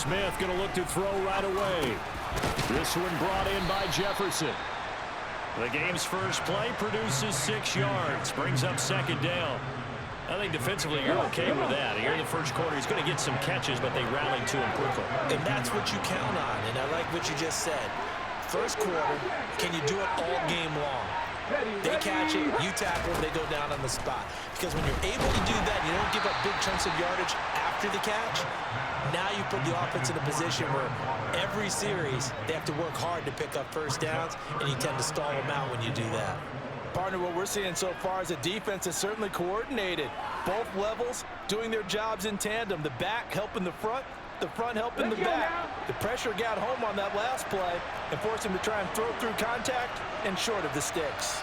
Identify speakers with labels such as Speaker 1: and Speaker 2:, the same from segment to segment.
Speaker 1: Smith going to look to throw right away. This one brought in by Jefferson. The game's first play produces 6 yards. Brings up second down. I think defensively you're okay with that. Here in the first quarter, he's going to get some catches, but they rallied to him quickly.
Speaker 2: And that's what you count on, and I like what you just said. First quarter, can you do it all game long? They catch it, you tackle them, they go down on the spot. Because when you're able to do that, you don't give up big chunks of yardage after the catch. Now you put the offense in a position where every series they have to work hard to pick up first downs, and you tend to stall them out when you do that.
Speaker 3: Partner, what we're seeing so far is a defense that's certainly coordinated. Both levels doing their jobs in tandem. The back helping the front helping the back. The pressure got home on that last play and forced him to try and throw through contact and short of the sticks.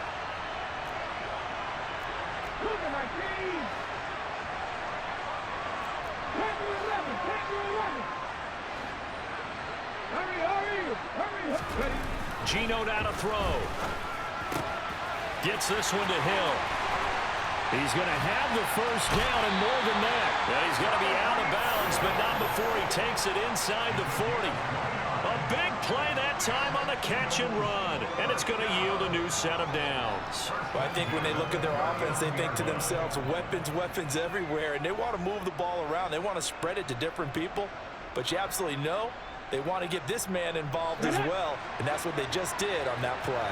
Speaker 1: Gino down to throw. Gets this one to Hill. He's going to have the first down and more than that. Yeah, he's going to be out of bounds, but not before he takes it inside the 40. A big play that time on the catch and run, and it's going to yield a new set of downs.
Speaker 3: Well, I think when they look at their offense, they think to themselves, weapons everywhere, and they want to move the ball around. They want to spread it to different people, but you absolutely know they want to get this man involved as well, and that's what they just did on that play.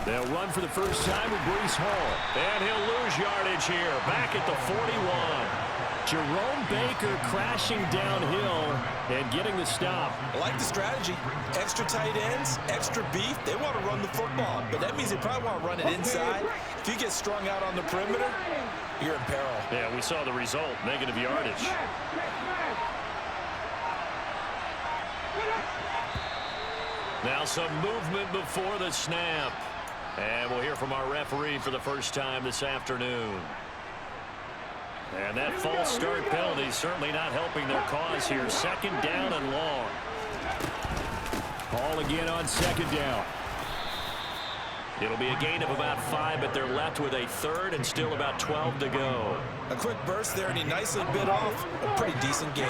Speaker 1: They'll run for the first time with Breece Hall. And he'll lose yardage here. Back at the 41. Jerome Baker crashing downhill and getting the stop.
Speaker 2: I like the strategy. Extra tight ends, extra beef. They want to run the football, but that means they probably want to run it inside. If you get strung out on the perimeter, you're in peril.
Speaker 1: Yeah, we saw the result. Negative yardage. Now some movement before the snap. And we'll hear from our referee for the first time this afternoon. And that false start penalty certainly not helping their cause here. Second down and long. Ball again on second down. It'll be a gain of about 5, but they're left with a third and still about 12 to go.
Speaker 2: A quick burst there, and he nicely bit off a pretty decent gain.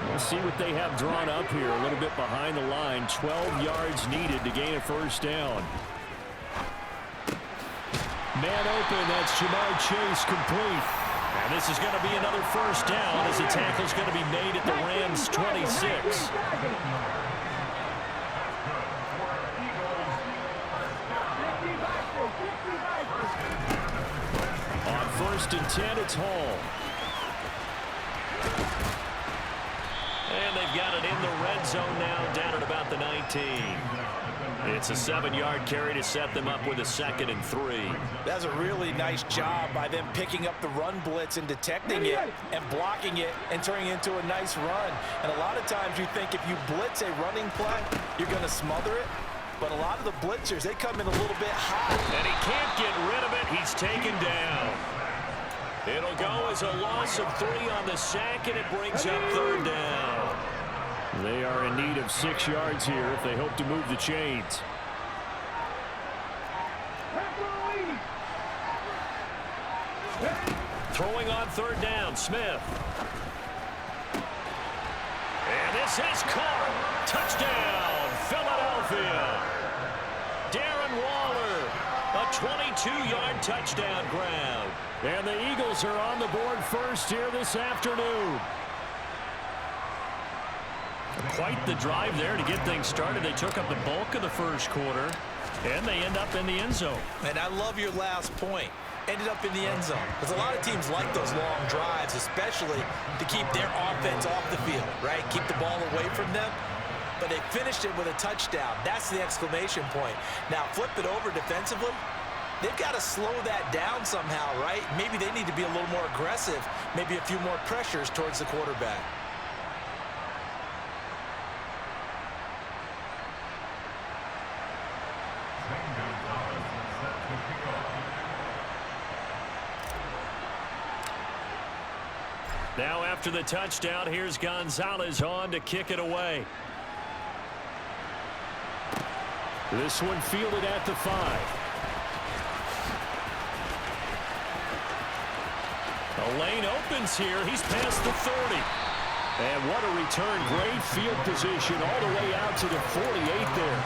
Speaker 1: We'll see what they have drawn up here. A little bit behind the line. 12 yards needed to gain a first down. Man open, that's Jamar Chase complete. And this is going to be another first down as the tackle's going to be made at the Rams' 26. On 1st and 10, it's Hall. And they've got it in the red zone now, down at about the 19. It's a 7-yard carry to set them up with a 2nd and 3.
Speaker 3: That's a really nice job by them picking up the run blitz and detecting it and blocking it and turning it into a nice run. And a lot of times you think if you blitz a running play, you're going to smother it. But a lot of the blitzers, they come in a little bit hot.
Speaker 1: And he can't get rid of it. He's taken down. It'll go as a loss of 3 on the sack, and it brings up 3rd down. They are in need of 6 yards here if they hope to move the chains. Throwing on 3rd down, Smith. And this is caught. Touchdown, Philadelphia. Darren Waller, a 22-yard touchdown grab. And the Eagles are on the board first here this afternoon. Quite the drive there to get things started. They took up the bulk of the first quarter, and they end up in the end zone.
Speaker 2: And I love your last point. Ended up in the end zone. Because a lot of teams like those long drives, especially to keep their offense off the field, right? Keep the ball away from them. But they finished it with a touchdown. That's the exclamation point. Now, flip it over defensively. They've got to slow that down somehow, right? Maybe they need to be a little more aggressive. Maybe a few more pressures towards the quarterback.
Speaker 1: Now after the touchdown, here's Gonzalez on to kick it away. This one fielded at the 5. A lane opens here. He's past the 30. And what a return. Great field position all the way out to the 48 there.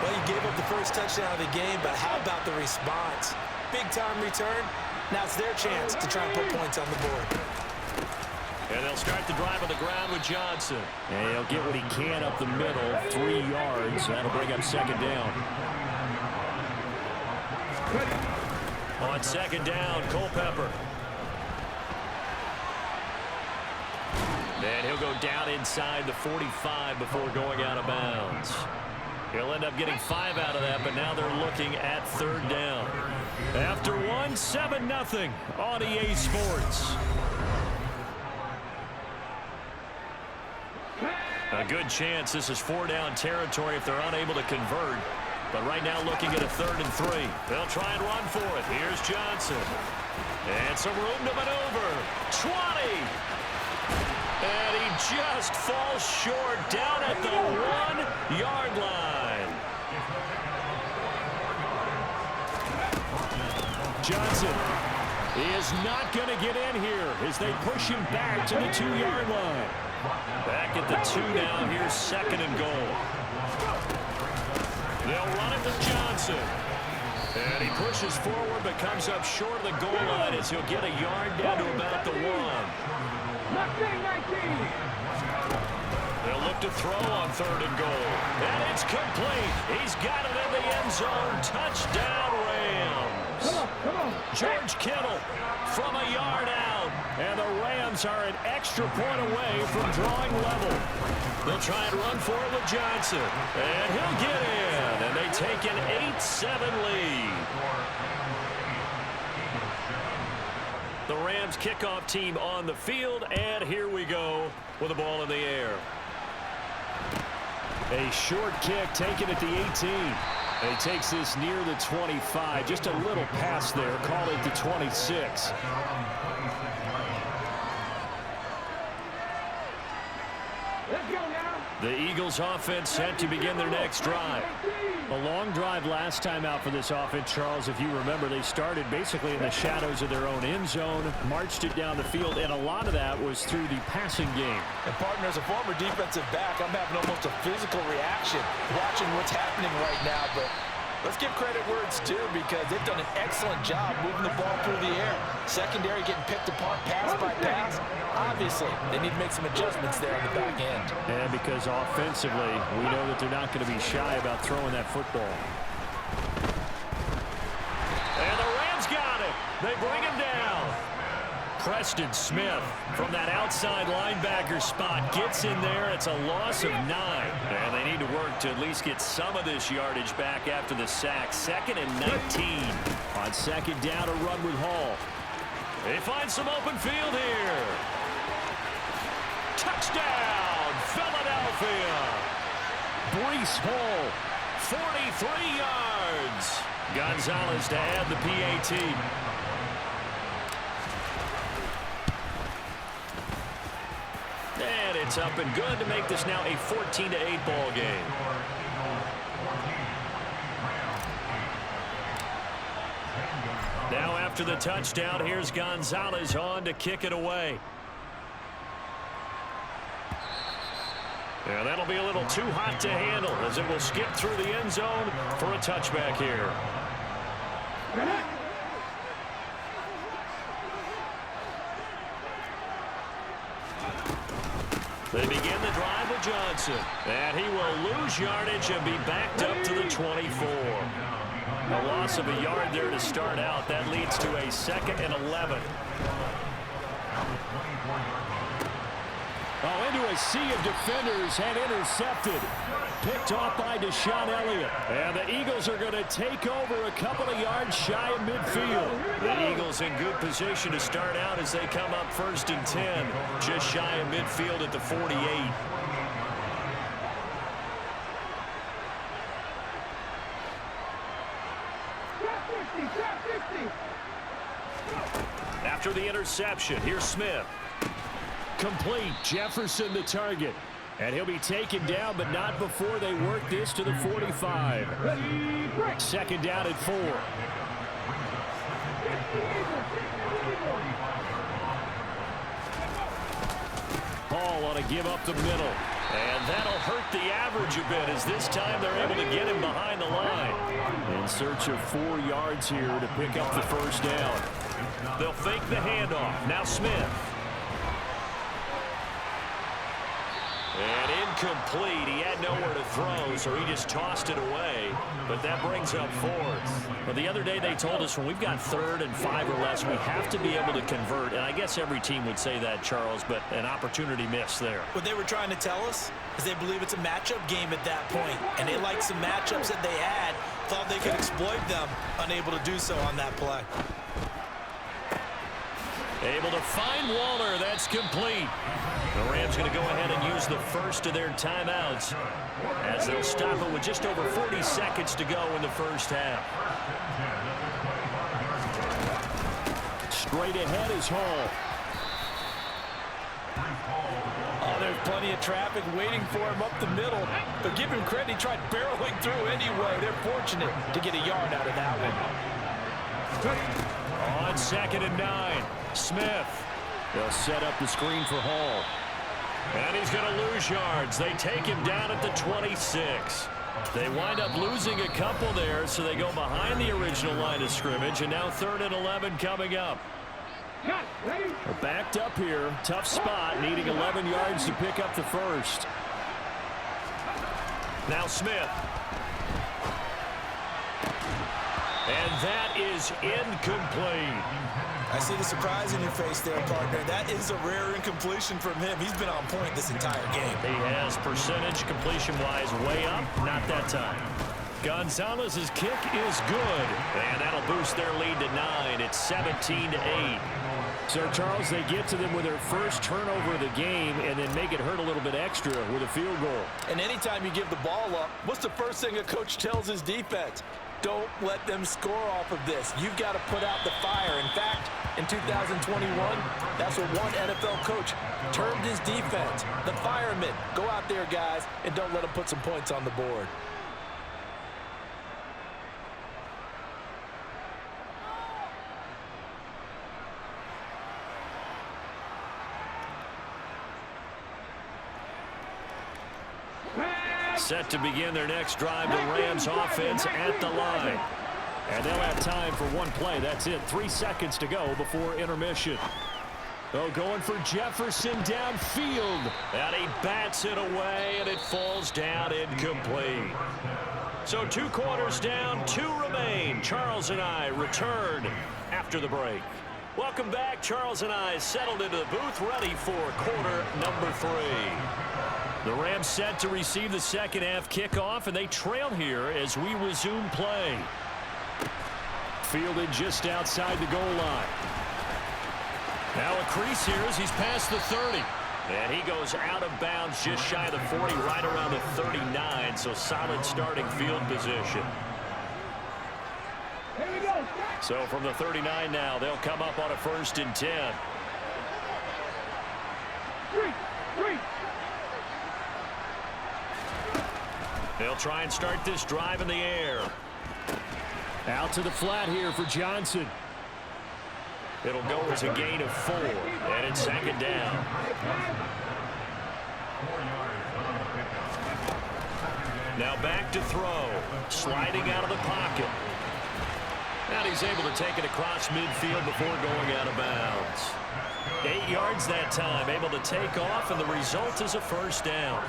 Speaker 2: Well, you gave up the first touchdown of the game, but how about the response? Big-time return. Now it's their chance to try and put points on the board.
Speaker 1: And they'll start the drive on the ground with Johnson. And he'll get what he can up the middle, 3 yards. That'll bring up second down. On second down, Culpepper. And he'll go down inside the 45 before going out of bounds. He'll end up getting 5 out of that, but now they're looking at third down. After one, 7-0 on EA Sports. A good chance this is 4-down territory if they're unable to convert. But right now looking at a 3rd and 3. They'll try and run for it. Here's Johnson. And some room to maneuver. 20. And he just falls short down at the 1-yard line. Johnson is not going to get in here as they push him back to the 2-yard line. Back at the 2 now. Here's 2nd and goal. They'll run it to Johnson. And he pushes forward but comes up short of the goal line as he'll get a yard down to about the 1. They'll look to throw on 3rd and goal. And it's complete. He's got it in the end zone. Touchdown, Rams.
Speaker 4: Come on.
Speaker 1: George Kittle from a yard out. And the Rams are an extra point away from drawing level. They'll try and run for it with Johnson. And he'll get in. And they take an 8-7 lead. The Rams kickoff team on the field. And here we go with the ball in the air. A short kick taken at the 18. And he takes this near the 25. Just a little pass there. Call it the 26. The Eagles offense set to begin their next drive. A long drive last time out for this offense, Charles. If you remember, they started basically in the shadows of their own end zone, marched it down the field, and a lot of that was through the passing game.
Speaker 3: And partner, as a former defensive back, I'm having almost a physical reaction watching what's happening right now. But let's give credit where it's due because they've done an excellent job moving the ball through the air. Secondary getting picked apart pass by pass. Obviously, they need to make some adjustments there on the back end.
Speaker 1: And because offensively, we know that they're not going to be shy about throwing that football. And the Rams got it. They bring him down. Preston Smith from that outside linebacker spot gets in there. It's a loss of 9. And they need to work to at least get some of this yardage back after the sack. 2nd and 19. On second down, a run with Hall. They find some open field here. Touchdown, Philadelphia. Breece Hall, 43 yards. Gonzalez to add the PAT. And it's up and good to make this now a 14-8 ball game. Now after the touchdown, here's Gonzalez on to kick it away. Yeah, that'll be a little too hot to handle as it will skip through the end zone for a touchback here. They begin the drive with Johnson. And he will lose yardage and be backed up to the 24. A loss of a yard there to start out. That leads to a 2nd and 11. Oh, into a sea of defenders and intercepted. Picked off by Deshaun Elliott. And the Eagles are going to take over a couple of yards shy of midfield. The Eagles in good position to start out as they come up 1st and 10. Just shy of midfield at the 48. After the interception, here's Smith. Complete. Jefferson the target. And he'll be taken down, but not before they work this to the 45. 2nd down at 4. call on a give up the middle. And that'll hurt the average a bit as this time they're able to get him behind the line. In search of 4 yards here to pick up the first down. They'll fake the handoff. Now Smith. And incomplete. He had nowhere to throw, so he just tossed it away. But that brings up 4th. Well, the other day they told us when we've got 3rd and 5 or less, we have to be able to convert. And I guess every team would say that, Charles, but an opportunity missed there.
Speaker 2: What they were trying to tell us is they believe it's a matchup game at that point. And they liked some matchups that they had, thought they could exploit them, unable to do so on that play.
Speaker 1: Able to find Waller. That's complete. The Rams going to go ahead and use the first of their timeouts as they'll stop it with just over 40 seconds to go in the first half. Straight ahead is Hall.
Speaker 3: Oh, there's plenty of traffic waiting for him up the middle. But give him credit, he tried barreling through anyway. They're fortunate to get a yard out of that one.
Speaker 1: On 2nd and 9, Smith. They'll set up the screen for Hall. And he's going to lose yards. They take him down at the 26. They wind up losing a couple there, so they go behind the original line of scrimmage, and now 3rd and 11 coming up. They're backed up here. Tough spot, needing 11 yards to pick up the first. Now Smith. And that is incomplete.
Speaker 2: I see the surprise in your face there, partner. That is a rare incompletion from him. He's been on point this entire game.
Speaker 1: He has percentage completion-wise way up. Not that time. Gonzalez's kick is good. And that'll boost their lead to 9. It's 17-8. So, Charles, they get to them with their first turnover of the game and then make it hurt a little bit extra with a field goal.
Speaker 3: And anytime you give the ball up, what's the first thing a coach tells his defense? Don't let them score off of this. You've got to put out the fire. In fact, in 2021, that's what one NFL coach termed his defense. The firemen. Go out there, guys, and don't let them put some points on the board.
Speaker 1: Set to begin their next drive, the Rams offense at the line. And they'll have time for one play. That's it. 3 seconds to go before intermission. Oh, going for Jefferson downfield. And he bats it away, and it falls down incomplete. So 2 quarters down, 2 remain. Charles and I return after the break. Welcome back. Charles and I settled into the booth, ready for quarter number 3. The Rams set to receive the second half kickoff, and they trail here as we resume play. Fielded just outside the goal line. Now a crease here as he's past the 30. And he goes out of bounds just shy of the 40, right around the 39, so solid starting field position. So from the 39 now, they'll come up on a 1st and 10. They'll try and start this drive in the air. Out to the flat here for Johnson. It'll go as a gain of 4, and it's 2nd down. Now back to throw. Sliding out of the pocket. And he's able to take it across midfield before going out of bounds. 8 yards that time, able to take off, and the result is a 1st down.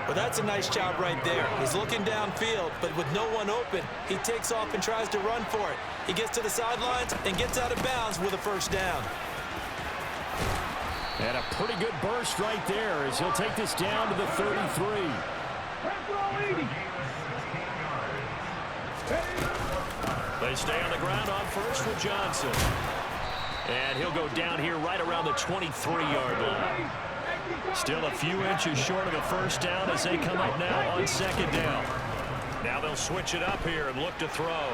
Speaker 2: Well, that's a nice job right there. He's looking downfield, but with no one open, he takes off and tries to run for it. He gets to the sidelines and gets out of bounds with a 1st down.
Speaker 1: And a pretty good burst right there as he'll take this down to the 33. They stay on the ground on 1st with Johnson. And he'll go down here right around the 23-yard line. Still a few inches short of a 1st down as they come up now on 2nd down. Now they'll switch it up here and look to throw.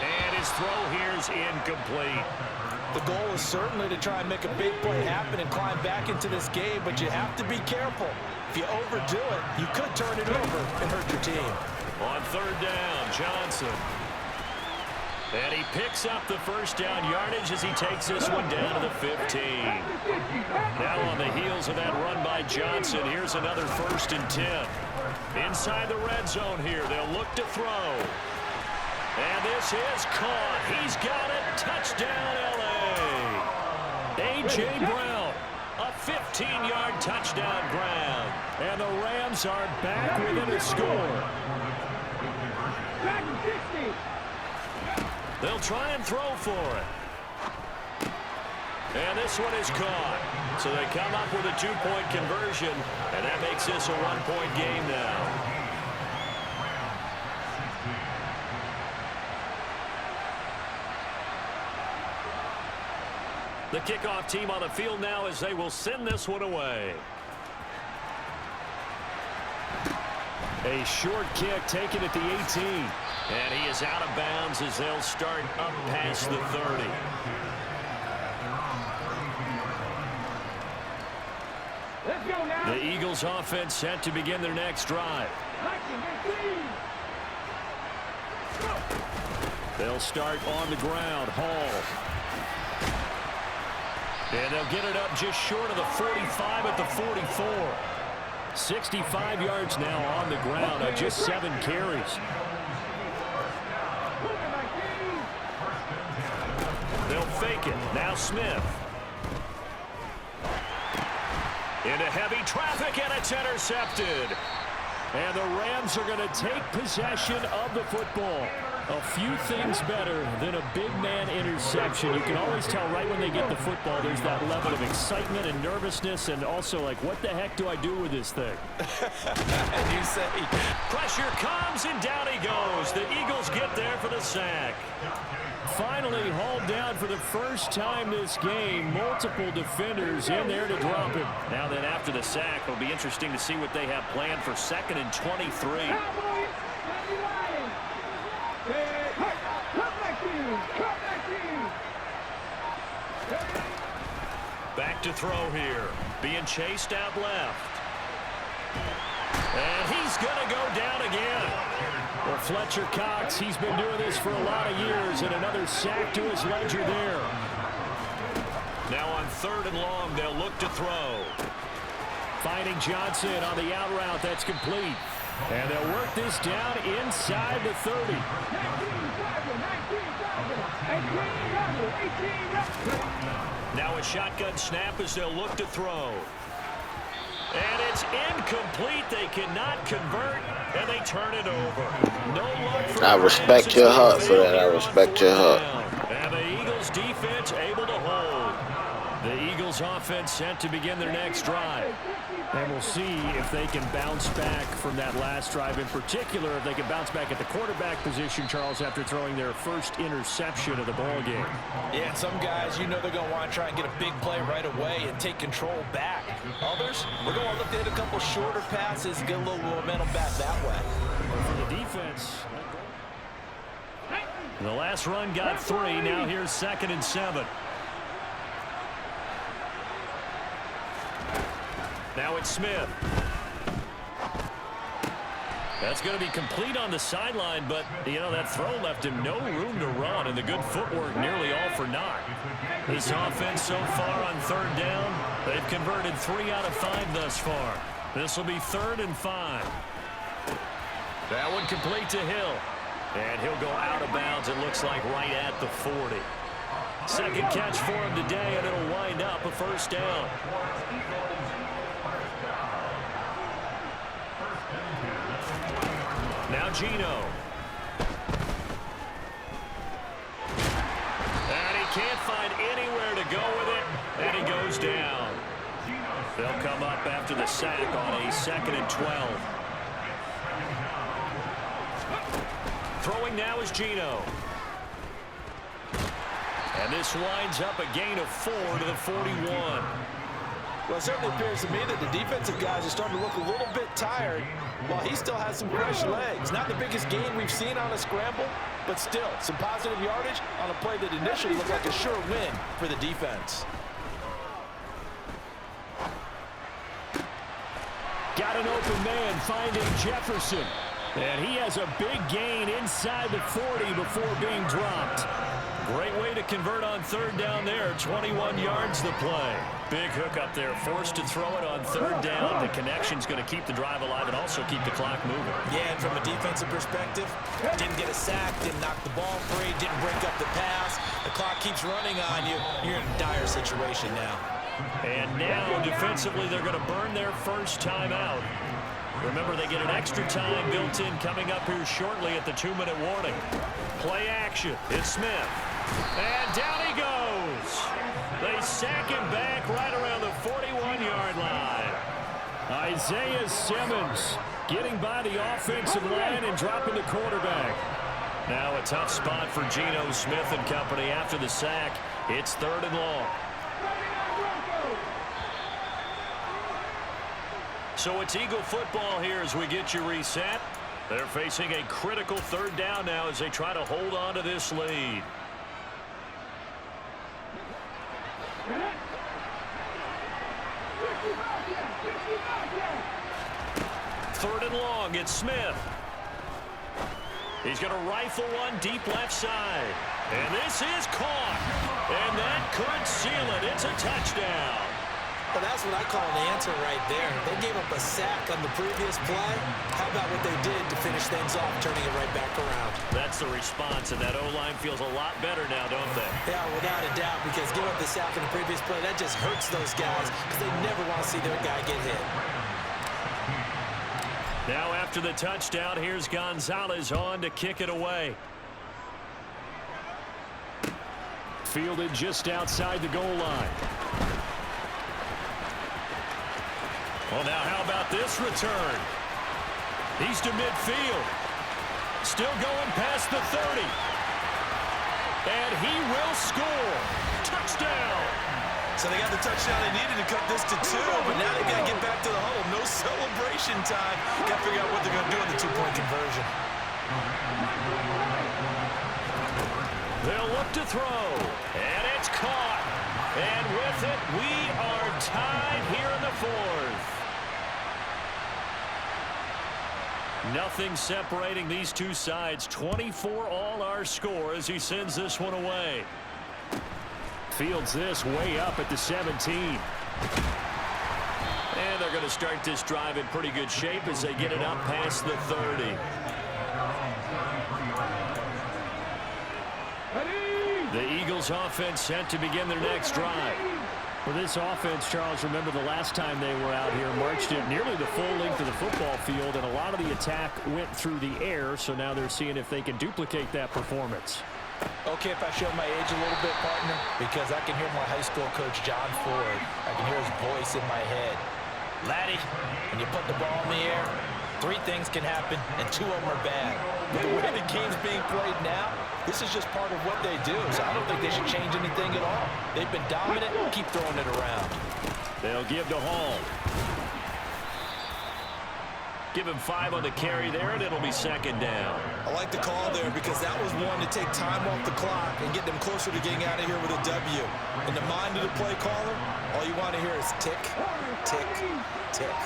Speaker 1: And his throw here is incomplete.
Speaker 3: The goal is certainly to try and make a big play happen and climb back into this game, but you have to be careful. If you overdo it, you could turn it over and hurt your team.
Speaker 1: On 3rd down, Johnson. And he picks up the first down yardage as he takes this one down to the 15. Now on the heels of that run by Johnson, here's another 1st and 10. Inside the red zone here, they'll look to throw. And this is caught. He's got it. Touchdown, L.A. A.J. Brown, a 15-yard touchdown grab. And the Rams are back within a score. They'll try and throw for it. And this one is caught. So they come up with a 2-point conversion, and that makes this a 1-point game now. The kickoff team on the field now as they will send this one away. A short kick taken at the 18. And he is out of bounds as they'll start up past the 30. The Eagles offense set to begin their next drive. They'll start on the ground. Hall. And they'll get it up just short of the 45 at the 44. 65 yards now on the ground on just 7 carries. They'll fake it. Now Smith. Into heavy traffic, and it's intercepted. And the Rams are going to take possession of the football. A few things better than a big man interception. You can always tell right when they get the football, there's that level of excitement and nervousness, and also like, what the heck do I do with this thing?
Speaker 2: And you say,
Speaker 1: pressure comes, and down he goes. The Eagles get there for the sack. Finally hauled down for the first time this game. Multiple defenders in there to drop him. Now then, after the sack, it'll be interesting to see what they have planned for 2nd and 23. Back to throw here. Being chased out left. And he's going to go down again. Well, Fletcher Cox, he's been doing this for a lot of years, and another sack to his ledger there. Now on 3rd and long, they'll look to throw. Finding Johnson on the out route. That's complete. And they'll work this down inside the 30. Now a shotgun snap as they'll look to throw. And it's incomplete. They cannot convert, and they turn it over. No luck for
Speaker 4: I respect your heart for that. I respect your heart.
Speaker 1: And the Eagles defense able to hold. The Eagles offense set to begin their next drive. And we'll see if they can bounce back from that last drive. In particular, if they can bounce back at the quarterback position, Charles, after throwing their first interception of the ball game.
Speaker 3: Yeah, and some guys, you know they're going to want to try and get a big play right away and take control back. Others, we're going to look to hit a couple shorter passes, get a little momentum back that way.
Speaker 1: For the defense, the last run got 3. Now here's 2nd and 7. Now it's Smith. That's going to be complete on the sideline, but, you know, that throw left him no room to run, and the good footwork nearly all for naught. This offense so far on 3rd down, they've converted 3 out of 5 thus far. This will be 3rd and 5. That one complete to Hill. And he'll go out of bounds, it looks like, right at the 40. Second catch for him today, and it'll wind up a 1st down. Now Gino. And he can't find anywhere to go with it, and he goes down. They'll come up after the sack on a 2nd and 12. Throwing now is Gino. And this winds up a gain of 4 to the 41.
Speaker 3: Well, it certainly appears to me that the defensive guys are starting to look a little bit tired while he still has some fresh legs. Not the biggest gain we've seen on a scramble, but still some positive yardage on a play that initially looked like a sure win for the defense.
Speaker 1: Got an open man finding Jefferson. And he has a big gain inside the 40 before being dropped. Great way to convert on third down there. 21 yards to play. Big hook up there. Forced to throw it on third down. The connection's going to keep the drive alive and also keep the clock moving.
Speaker 2: Yeah, and from a defensive perspective, didn't get a sack, didn't knock the ball free, didn't break up the pass. The clock keeps running on you. You're in a dire situation now.
Speaker 1: And now, defensively, they're going to burn their first time out. Remember, they get an extra time built in coming up here shortly at the 2-minute warning. Play action. It's Smith. And down he goes. They sack him back right around the 41-yard line. Isaiah Simmons getting by the offensive line and dropping the quarterback. Now a tough spot for Geno Smith and company after the sack. It's 3rd and long. So it's Eagle football here as we get you reset. They're facing a critical 3rd down now as they try to hold on to this lead. Third and long, it's Smith. He's going to rifle one deep left side. And this is caught. And that could seal it. It's a touchdown.
Speaker 2: Well, that's what I call an answer right there. They gave up a sack on the previous play. How about what they did to finish things off, turning it right back around?
Speaker 1: That's the response, and that O-line feels a lot better now, don't they?
Speaker 2: Yeah, without a doubt, because giving up the sack on the previous play, that just hurts those guys because they never want to see their guy get hit.
Speaker 1: Now after the touchdown, here's Gonzalez on to kick it away. Fielded just outside the goal line. Well, now how about this return? He's to midfield. Still going past the 30. And he will score. Touchdown.
Speaker 2: So they got the touchdown they needed to cut this to 2, but now they got to get back to the huddle. No celebration time. Got to figure out what they're going to do in the 2-point conversion.
Speaker 1: They'll look to throw. And it's caught. And with it, we are tied here in the 4th. Nothing separating these two sides. 24 all our score as he sends this one away. Fields this way up at the 17. And they're going to start this drive in pretty good shape as they get it up past the 30. The Eagles offense set to begin their next drive. For this offense, Charles, remember the last time they were out here, marched it nearly the full length of the football field, and a lot of the attack went through the air, so now they're seeing if they can duplicate that performance.
Speaker 3: Okay, if I show my age a little bit, partner, because I can hear my high school coach, John Ford. I can hear his voice in my head. Laddie, when you put the ball in the air, 3 things can happen, and 2 of them are bad. But the way the game's being played now, this is just part of what they do, so I don't think they should change anything at all. They've been dominant. Keep throwing it around.
Speaker 1: They'll give to Hall. Give him 5 on the carry there, and it'll be 2nd down.
Speaker 2: I like the call there because that was one to take time off the clock and get them closer to getting out of here with a W. In the mind of the play caller, all you want to hear is tick, tick, tick.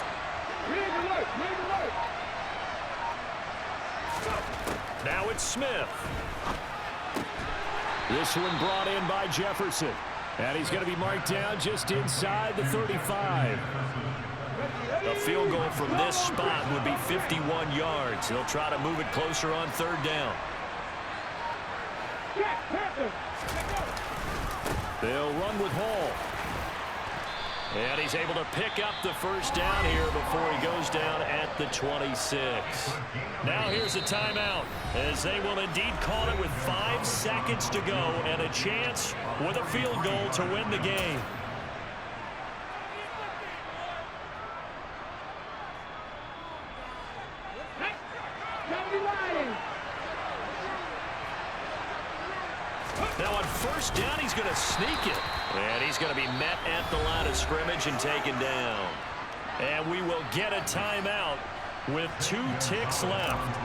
Speaker 1: Now it's Smith. This one brought in by Jefferson. And he's going to be marked down just inside the 35. A field goal from this spot would be 51 yards. They'll try to move it closer on 3rd down. They'll run with Hall. And he's able to pick up the first down here before he goes down at the 26. Now here's a timeout as they will indeed call it with 5 seconds to go and a chance with a field goal to win the game. Now on 1st down, he's going to sneak it. And he's going to be met at the line of scrimmage and taken down. And we will get a timeout with 2 ticks left.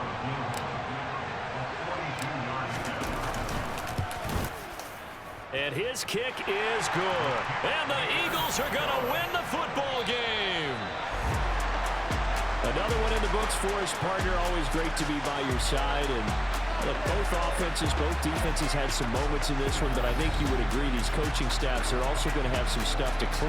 Speaker 1: And his kick is good. And the Eagles are going to win the football game. A Another one in the books for his partner. Always great to be by your side. And look, both offenses, both defenses had some moments in this one, but I think you would agree these coaching staffs are also going to have some stuff to clean.